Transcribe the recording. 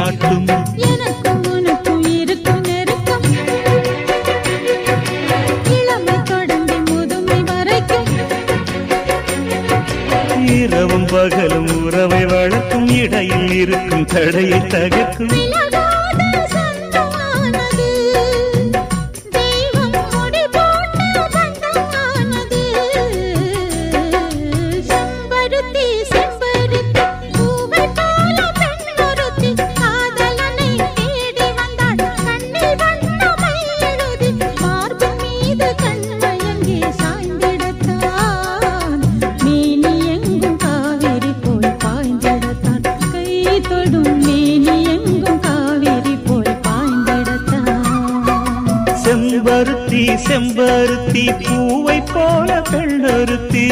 காட்டும். எனக்கும் உனக்கும் இருக்கும் நெருக்கம் இளமை தொடங்கி முதுமை வரைக்கும். இரவும் பகலும் உறவை வளர்க்கும் இடையில் இருக்கும் தடையை தகர்க்கும். செம்பருத்தி செம்பருத்தி பூவை போல பெண்ணொருத்தி